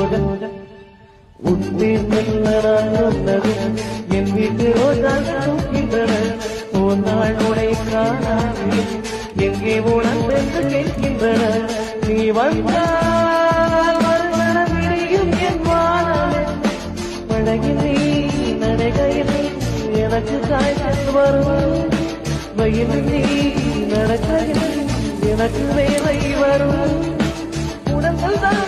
ரோஜா உத்தே சொன்னது என் வீட்டு ரோஜா தூக்கின்றன ஒரு நாள் உடை காணாது எங்கே உணர்ந்து கேட்கின்றன நீ வந்தால் மறுமணம் என் வானமே பழகில் நீ நடைகையில் எனக்கு காய்ச்சல் வரும் வயது நீ நடக்கையில் எனக்கு வேலை வரும் உடம்பல் தான்